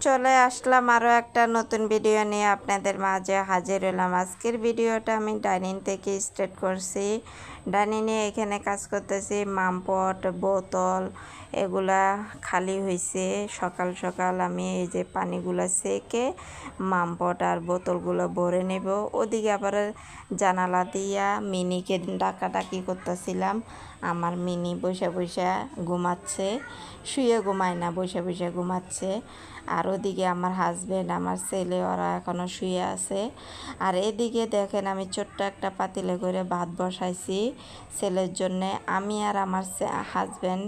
চলে আসলাম আরও একটা নতুন ভিডিও নিয়ে আপনাদের মাঝে হাজির হলাম। আজকের ভিডিওটা আমি ডাইনিং থেকে স্টার্ট করছি। ডাইনিংয়ে এখানে কাজ করতেছি, মামপট বোতল এগুলা খালি হয়েছে। সকাল সকাল আমি এই যে পানিগুলো সেকে মামপট আর বোতলগুলো ভরে নেব। ওদিকে আবার জানালা দিয়া মিনিকে ডাকাডাকি করতেছিলাম। আমার মিনি বসে বসে ঘুমাচ্ছে, শুয়ে ঘুমায় না, বসে বসে ঘুমাচ্ছে। আর ওদিকে আমার হাজব্যান্ড, আমার ছেলে, ওরা এখনও শুয়ে আছে। আর এদিকে দেখেন আমি ছোট্ট একটা পাতিলে করে ভাত বসাইছি ছেলের জন্যে। আমি আর আমার হাজব্যান্ড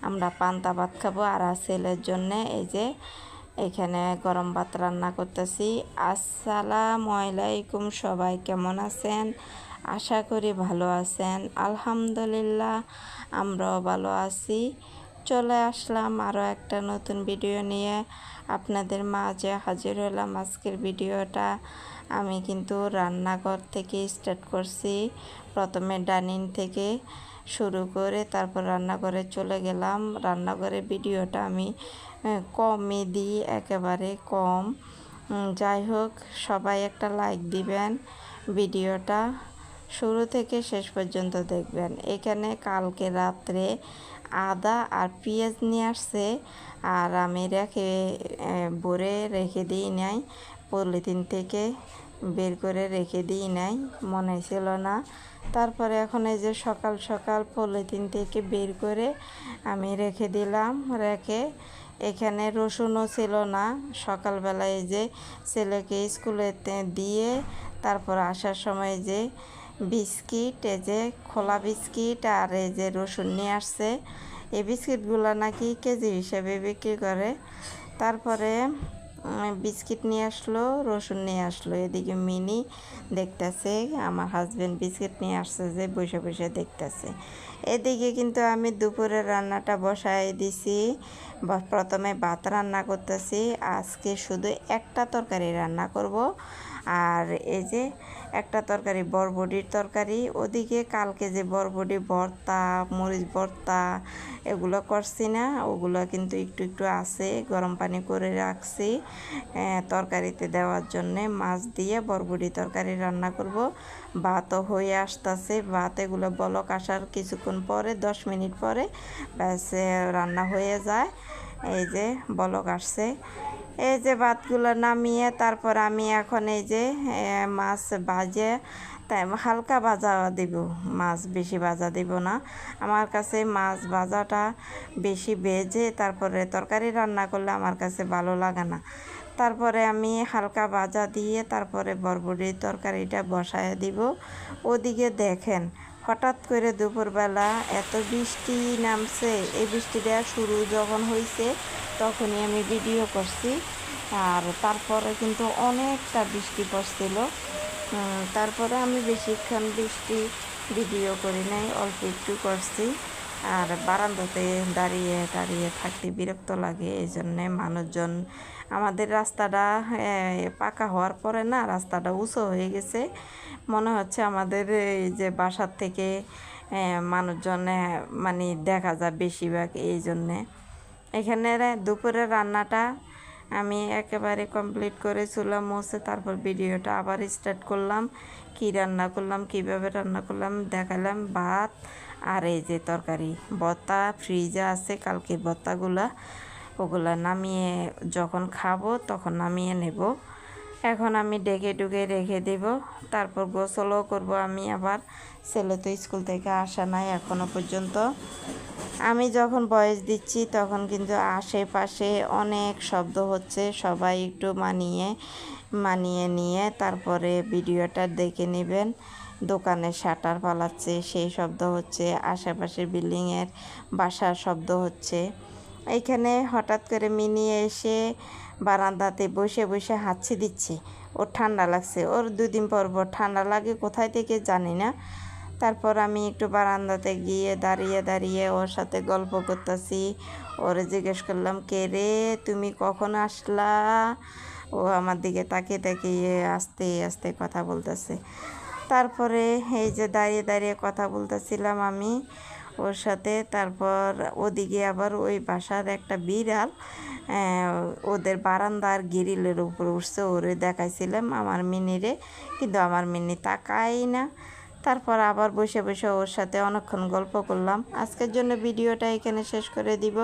আমরা পান্তা ভাত খাবো, আর ছেলের জন্যে এই যে এখানে গরম ভাত রান্না করতেছি। আসসালামু আলাইকুম, সবাই কেমন আছেন? আশা করি ভালো আছেন। আলহামদুলিল্লাহ আমরাও ভালো আছি। চলে আসলাম আরও একটা নতুন ভিডিও নিয়ে আপনাদের মাঝে হাজির হলাম। আজকের ভিডিওটা আমি কিন্তু রান্নাঘর থেকে স্টার্ট করছি। প্রথমে ডাইনিং থেকে শুরু করে তারপর রান্নাঘরে চলে গেলাম। রান্নাঘরের ভিডিওটা আমি কমই দিই, একেবারে কম। যাই হোক, সবাই একটা লাইক দিবেন, ভিডিওটা শুরু থেকে শেষ পর্যন্ত দেখবেন। এখানে কালকে রাত্রে আদা আর পেঁয়াজ নিয়ে আসছে, আর আমি ভরে রেখে দিই নাই, পলিথিন থেকে বের করে রেখে দিই নাই, মনে ছিল না। তারপরে এখন এই যে সকাল সকাল পলিথিন থেকে বের করে আমি রেখে দিলাম। রেখে এখানে রসুনও ছিল না। সকালবেলায় এই যে ছেলেকে স্কুলে দিয়ে তারপর আসার সময় যে বিস্কিট, এই যে খোলা বিস্কিট আর এই যে রসুন নিয়ে আসছে। এই বিস্কিটগুলো নাকি কেজি হিসেবে বিক্রি করে। তারপরে বিস্কিট নিয়ে আসলো, রসুন নিয়ে আসলো। এদিকে মিনি দেখতেছে, আমার হাজব্যান্ড বিস্কিট নিয়ে আসছে যে বসে বসে দেখতেছে। এদিকে কিন্তু আমি দুপুরের রান্নাটা বসাই দিছি। প্রথমে ভাত রান্না করতেছি। আজকে শুধু একটা তরকারি রান্না করব। আর এই যে একটা তরকারি, বরবটির তরকারি। ওদিকে কালকে যে বরবটি ভর্তা, মরিচ ভর্তা এগুলো করছি না, ওগুলো কিন্তু একটু একটু আছে, গরম পানি করে রাখছি তরকারিতে দেওয়ার জন্যে। মাছ দিয়ে বরবটি তরকারি রান্না করব। ভাতও হয়ে আসতেছে। ভাত এগুলো বলক আসার কিছুক্ষণ পরে, 10 মিনিট পরে ব্যাস রান্না হয়ে যায়। এই যে বলক আসছে। এই যে ভাতগুলো নামিয়ে তারপর আমি এখন এই যে মাছ ভাজে, তাই হালকা ভাজা দিব, মাছ বেশি ভাজা দিব না। আমার কাছে মাছ ভাজাটা বেশি ভেজে তারপরে তরকারি রান্না করলে আমার কাছে ভালো লাগে না। তারপরে আমি হালকা ভাজা দিয়ে তারপরে বরবটির তরকারিটা বসায় দিব। ওদিকে দেখেন হঠাৎ করে দুপুরবেলা এত বৃষ্টি নামছে। এই বৃষ্টিটা শুরু যখন হয়েছে তখনই আমি ভিডিও করছি। আর তারপরে কিন্তু অনেকটা বৃষ্টি পড়ছিল। তারপরে আমি বেশিক্ষণ বৃষ্টি ভিডিও করি নাই, অল্প একটু করছি। আর বারান্দাতে দাঁড়িয়ে দাঁড়িয়ে থাকতে বিরক্ত লাগে, এই জন্যে মানুষজন, আমাদের রাস্তাটা পাকা হওয়ার পরে না রাস্তাটা উঁচু হয়ে গেছে। মনে হচ্ছে আমাদের এই যে বাসার থেকে মানুষজন মানে দেখা যায় বেশিরভাগ। এই জন্যে এখানে দুপুরের রান্নাটা আমি একেবারে কমপ্লিট করে চুলা মুছে তারপর ভিডিওটা আবার স্টার্ট করলাম। কি রান্না করলাম, কিভাবে রান্না করলাম দেখালাম। ভাত আর এই যে তরকারি, ভর্তা ফ্রিজে আছে কালকের ভর্তাগুলা, ওগুলা নামিয়ে যখন খাবো তখন নামিয়ে নেব। এখন আমি ডেকে ডুকে রেখে দেব। তারপর গোসলও করব আমি আবার। ছেলে তো স্কুল থেকে আসা নাই এখনও পর্যন্ত। আমি যখন ভয়েস দিচ্ছি তখন কিন্তু আশেপাশে অনেক শব্দ হচ্ছে, সবাই একটু মানিয়ে নিয়ে তারপরে ভিডিওটা দেখে নেবেন। দোকানে শাটার পালাচ্ছে সেই শব্দ হচ্ছে, আশেপাশের বিল্ডিংয়ের বাসার শব্দ হচ্ছে। এইখানে হঠাৎ করে মিনি এসে বারান্দাতে বসে বসে হাঁচি দিচ্ছে। ওর ঠান্ডা লাগছে, ওর 2 দিন পর পর ঠান্ডা লাগে, কোথায় থেকে জানি না। তারপর আমি একটু বারান্দাতে গিয়ে দাঁড়িয়ে দাঁড়িয়ে ওর সাথে গল্প করতেছি। ওরে জিজ্ঞেস করলাম, কে রে তুমি কখন আসলা? ও আমার দিকে তাকিয়ে তাকিয়ে আস্তে আস্তে কথা বলতেছে। তারপরে এই যে দাঁড়িয়ে দাঁড়িয়ে কথা বলতেছিলাম আমি, ওর সাথে। তারপর ওদিকে আবার ওই বাসার একটা বিড়াল ওদের বারান্দার গ্রিলের উপর উঠছে, ওরে দেখাইছিলাম আমার মিনিরে, কিন্তু আমার মিনি তাকাই না। তারপর আবার বসে বসে ওর সাথে অনেকক্ষণ গল্প করলাম। আজকের জন্য ভিডিওটা এখানে শেষ করে দিব।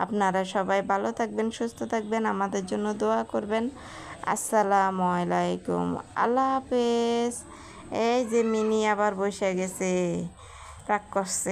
আপনারা সবাই ভালো থাকবেন, সুস্থ থাকবেন, আমাদের জন্য দোয়া করবেন। আসসালামু আলাইকুম, আল্লাহ হাফেজ। এই যে মিনি আবার বসে গেছে, রাগ করছে।